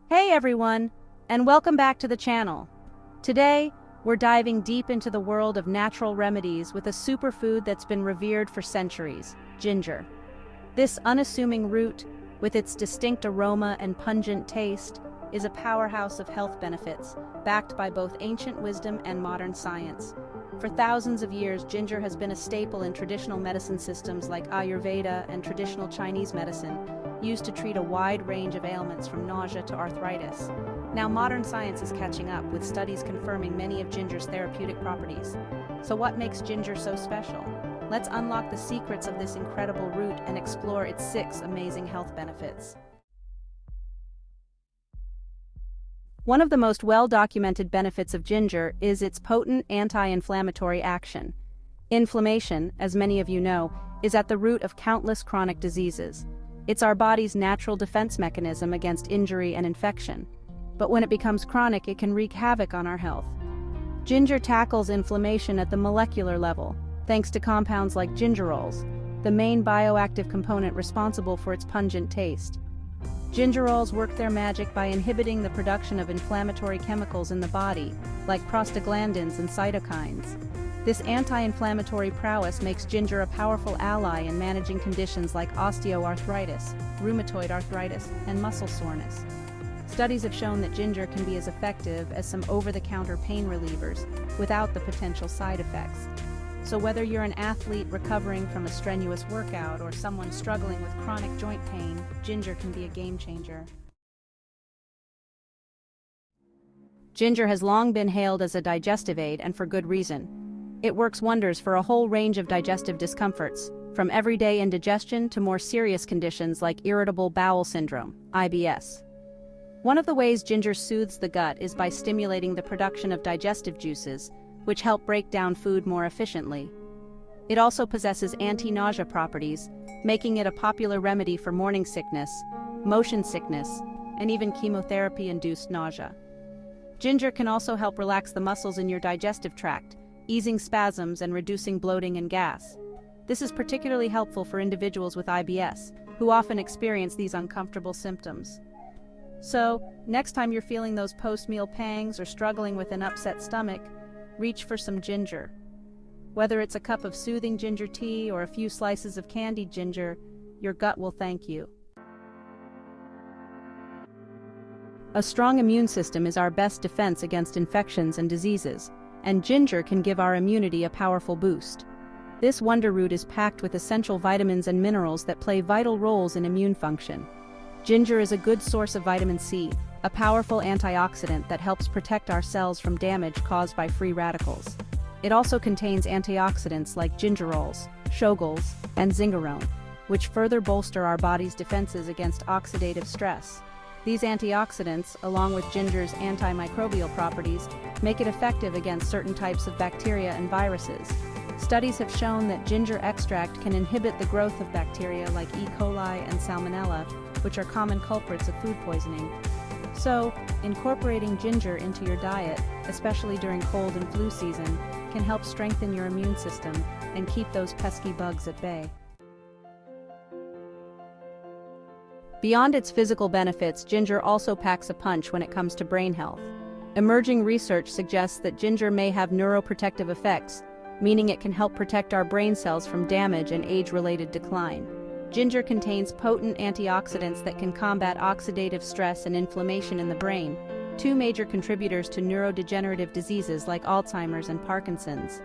Hey everyone, and welcome back to the channel. Today, we're diving deep into the world of natural remedies with a superfood that's been revered for centuries, ginger. This unassuming root, with its distinct aroma and pungent taste, is a powerhouse of health benefits, backed by both ancient wisdom and modern science. For thousands of years, ginger has been a staple in traditional medicine systems like Ayurveda and traditional Chinese medicine, used to treat a wide range of ailments from nausea to arthritis. Now, modern science is catching up, with studies confirming many of ginger's therapeutic properties. So what makes ginger so special? Let's unlock the secrets of this incredible root and explore its 6 amazing health benefits. One of the most well-documented benefits of ginger is its potent anti-inflammatory action. Inflammation, as many of you know, is at the root of countless chronic diseases. It's our body's natural defense mechanism against injury and infection. But when it becomes chronic, it can wreak havoc on our health. Ginger tackles inflammation at the molecular level, thanks to compounds like gingerols, the main bioactive component responsible for its pungent taste. Gingerols work their magic by inhibiting the production of inflammatory chemicals in the body, like prostaglandins and cytokines. This anti-inflammatory prowess makes ginger a powerful ally in managing conditions like osteoarthritis, rheumatoid arthritis, and muscle soreness. Studies have shown that ginger can be as effective as some over-the-counter pain relievers without the potential side effects. So whether you're an athlete recovering from a strenuous workout or someone struggling with chronic joint pain, ginger can be a game changer. Ginger has long been hailed as a digestive aid, and for good reason. It works wonders for a whole range of digestive discomforts, from everyday indigestion to more serious conditions like irritable bowel syndrome, IBS. One of the ways ginger soothes the gut is by stimulating the production of digestive juices, which help break down food more efficiently. It also possesses anti-nausea properties, making it a popular remedy for morning sickness, motion sickness, and even chemotherapy-induced nausea. Ginger can also help relax the muscles in your digestive tract, easing spasms and reducing bloating and gas. This is particularly helpful for individuals with IBS, who often experience these uncomfortable symptoms. So, next time you're feeling those post-meal pangs or struggling with an upset stomach, reach for some ginger. Whether it's a cup of soothing ginger tea or a few slices of candied ginger, your gut will thank you. A strong immune system is our best defense against infections and diseases, and ginger can give our immunity a powerful boost. This wonder root is packed with essential vitamins and minerals that play vital roles in immune function. Ginger is a good source of vitamin C, a powerful antioxidant that helps protect our cells from damage caused by free radicals. It also contains antioxidants like gingerols, shogaols, and zingerone, which further bolster our body's defenses against oxidative stress. These antioxidants, along with ginger's antimicrobial properties, make it effective against certain types of bacteria and viruses. Studies have shown that ginger extract can inhibit the growth of bacteria like E. coli and salmonella, which are common culprits of food poisoning. So, incorporating ginger into your diet, especially during cold and flu season, can help strengthen your immune system and keep those pesky bugs at bay. Beyond its physical benefits, ginger also packs a punch when it comes to brain health. Emerging research suggests that ginger may have neuroprotective effects, meaning it can help protect our brain cells from damage and age-related decline. Ginger contains potent antioxidants that can combat oxidative stress and inflammation in the brain, 2 major contributors to neurodegenerative diseases like Alzheimer's and Parkinson's.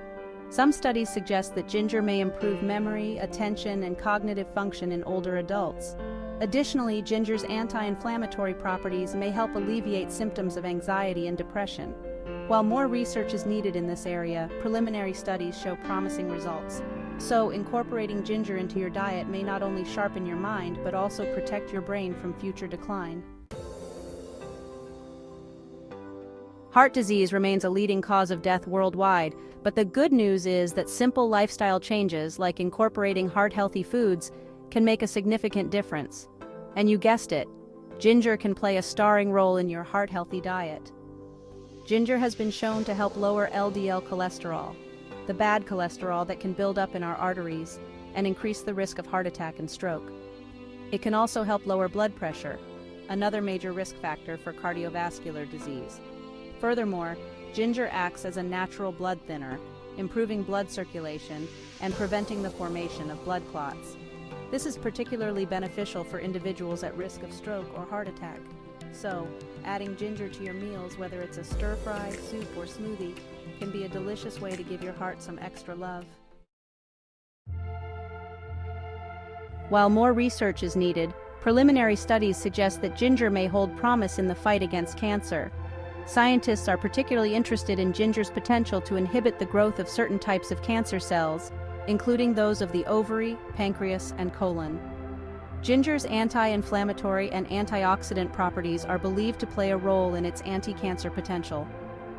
Some studies suggest that ginger may improve memory, attention, and cognitive function in older adults. Additionally, ginger's anti-inflammatory properties may help alleviate symptoms of anxiety and depression. While more research is needed in this area, preliminary studies show promising results. So, incorporating ginger into your diet may not only sharpen your mind, but also protect your brain from future decline. Heart disease remains a leading cause of death worldwide, but the good news is that simple lifestyle changes, like incorporating heart-healthy foods, can make a significant difference. And you guessed it, ginger can play a starring role in your heart-healthy diet. Ginger has been shown to help lower LDL cholesterol, the bad cholesterol that can build up in our arteries and increase the risk of heart attack and stroke. It can also help lower blood pressure, another major risk factor for cardiovascular disease. Furthermore, ginger acts as a natural blood thinner, improving blood circulation and preventing the formation of blood clots. This is particularly beneficial for individuals at risk of stroke or heart attack. So, adding ginger to your meals, whether it's a stir-fry, soup, or smoothie, can be a delicious way to give your heart some extra love. While more research is needed, preliminary studies suggest that ginger may hold promise in the fight against cancer. Scientists are particularly interested in ginger's potential to inhibit the growth of certain types of cancer cells, including those of the ovary, pancreas, and colon. Ginger's anti-inflammatory and antioxidant properties are believed to play a role in its anti-cancer potential.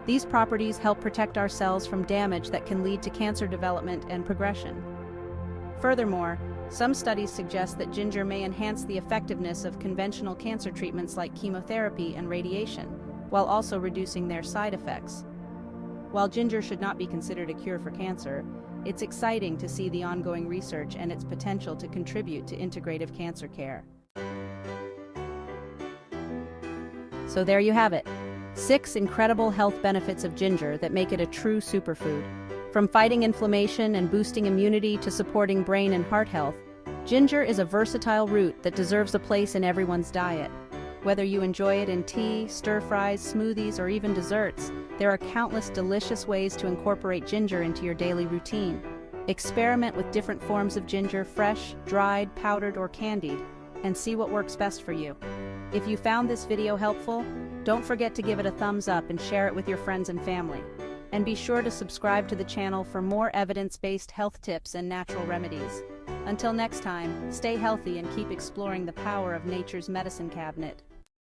These properties help protect our cells from damage that can lead to cancer development and progression. Furthermore, some studies suggest that ginger may enhance the effectiveness of conventional cancer treatments like chemotherapy and radiation, while also reducing their side effects. While ginger should not be considered a cure for cancer, it's exciting to see the ongoing research and its potential to contribute to integrative cancer care. So there you have it, 6 incredible health benefits of ginger that make it a true superfood. From fighting inflammation and boosting immunity to supporting brain and heart health, ginger is a versatile root that deserves a place in everyone's diet. Whether you enjoy it in tea, stir-fries, smoothies, or even desserts, there are countless delicious ways to incorporate ginger into your daily routine. Experiment with different forms of ginger, fresh, dried, powdered, or candied, and see what works best for you. If you found this video helpful, don't forget to give it a thumbs up and share it with your friends and family. And be sure to subscribe to the channel for more evidence-based health tips and natural remedies. Until next time, stay healthy and keep exploring the power of nature's medicine cabinet.